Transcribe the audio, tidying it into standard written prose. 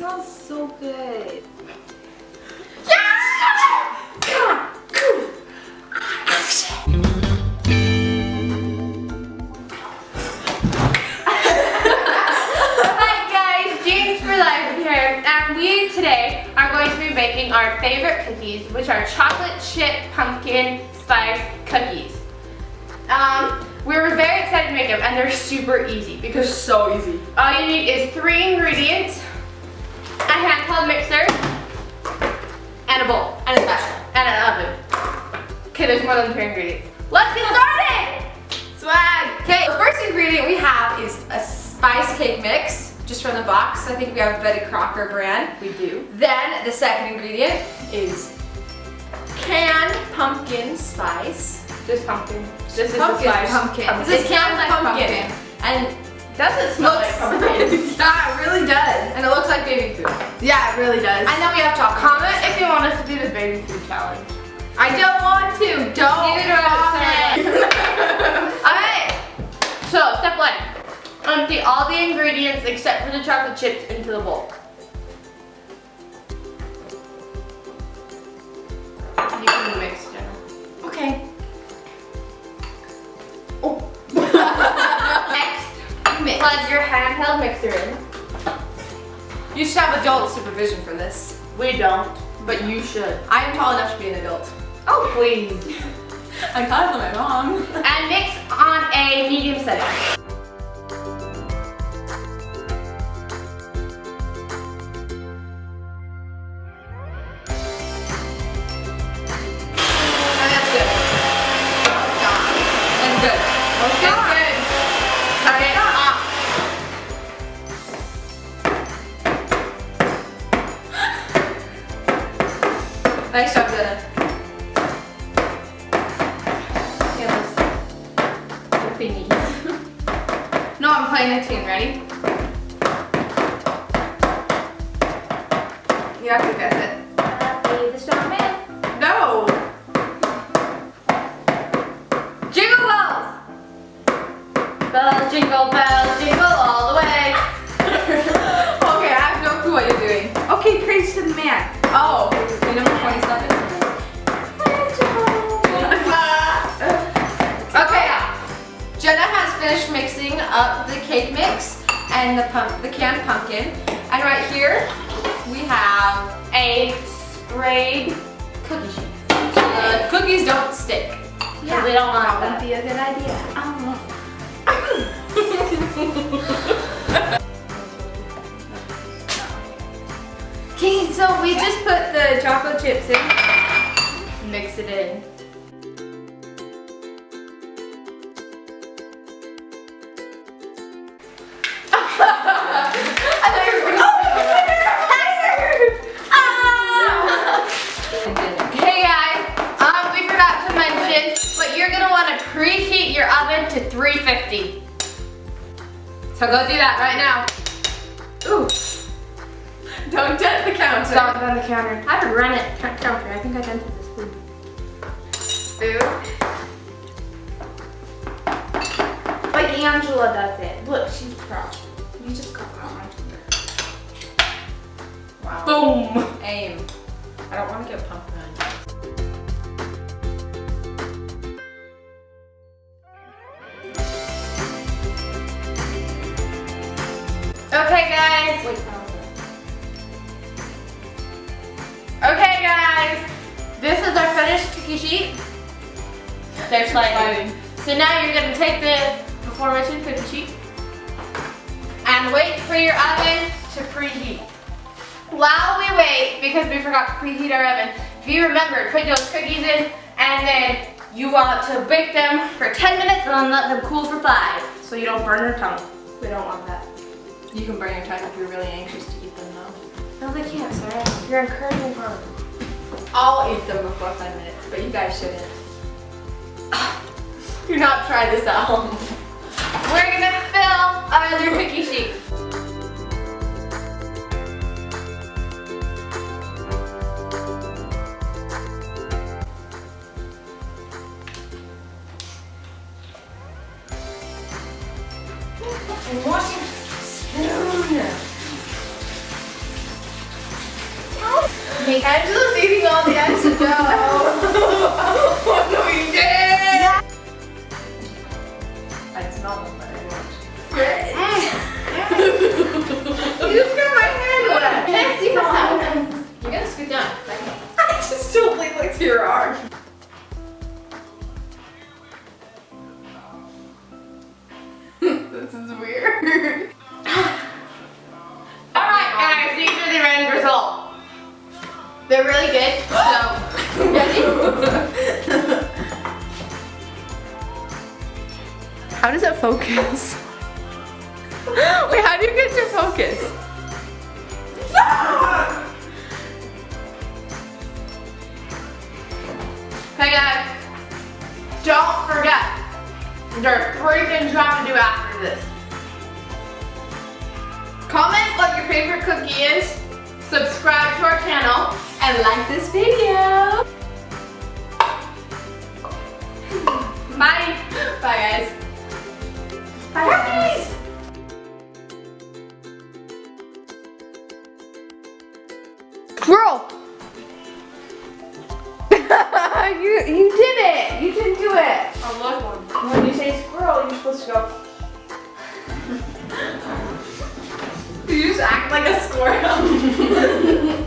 smells so good. Jeans4Life here, and we today are going to be making our favorite cookies, which are chocolate chip pumpkin spice cookies. We were very excited to make them, and they're super easy because They're so easy. all you need is 3 ingredients, a handheld mixer, and a bowl, And a spatula. and an oven. Okay, there's more than 3 ingredients. Let's get started! Swag! Okay, the first ingredient we have is a spice cake mix, just from the box. I think we have a Betty Crocker brand. We do. Then the second ingredient is canned pumpkin spice. Just pumpkin. This is Pumpkin the spice. pumpkin. Pumpkin. This is canned Like pumpkin. And Doesn't smell like looks pumpkin. yeah, it really does. And it looks like baby food. Yeah, it really does. And then we have chocolate. Comment if you want us to do this baby food challenge. I don't want to. Don't Neither do I. comment. Alright, so step 1. Empty all the ingredients except for the chocolate chips into the bowl. You can mix, Jenna. Okay. Next, plug your handheld mixer in. You should have adult supervision for this. We don't, but you should. I am tall enough to be an adult. Oh, please. I got it with my mom. And mix on a medium setting. Nice job, Jenna. No, I'm playing a tune. Ready? You have to guess it. Be the snowman. No! Jingle bells! Bells, jingle all the way. Okay, I have no clue what you're doing. Okay, praise to the man. Oh, okay, number 27. Okay, Jenna has finished mixing up the cake mix and the canned pumpkin. And right here, we have A sprayed cookie sheet. so the cookies don't stick. Yeah, we don't want That that. would be a good idea. Okay, so we just put the chocolate chips in. Mix it in. Hey guys, we forgot to mention, but you're gonna want to preheat your oven to 350. So go do that right now. Ooh. Don't dent the counter. Don't on the counter. I haven't run it counter. I think I dented this food. Food. Like Angela does it. Look, she's pro. You just got that one. Wow. Boom. Aim. I don't want to get pumpkin on you. Okay, guys. Wait, Okay, guys. This is our finished cookie sheet. They're sliding. So now you're gonna take the before mentioned cookie sheet and wait for your oven to preheat. While we wait, because we forgot to preheat our oven, if you remember, put those cookies in and then you want to bake them for 10 minutes and then let them cool for 5 so you don't burn your tongue. We don't want that. You can burn your tongue if you're really anxious to eat them though. No, they can't, Sarah. You're encouraging harm. I'll eat them before 5 minutes, but you guys shouldn't. Do not try this at home. We're gonna fill our other cookie sheet. And wash your spoon. cake. Angela's eating all the extra dough. What do we get? I smell them, but I won't. You just got my hand wet. Can't see myself. You gotta scoot down. I just totally looked to your arm. This is weird. Alright guys, these are the end result. They're really good, so ready? How does it focus? Wait, how do you get to focus? Okay guys, don't forget, there are 3 things you have to do after this. Comment what your favorite cookie is, subscribe to our channel, And like this video. bye! Bye guys. Bye guys! Squirrel! you did it! You didn't do it! I love one. When you say squirrel, you're supposed to go. You just act like a squirrel.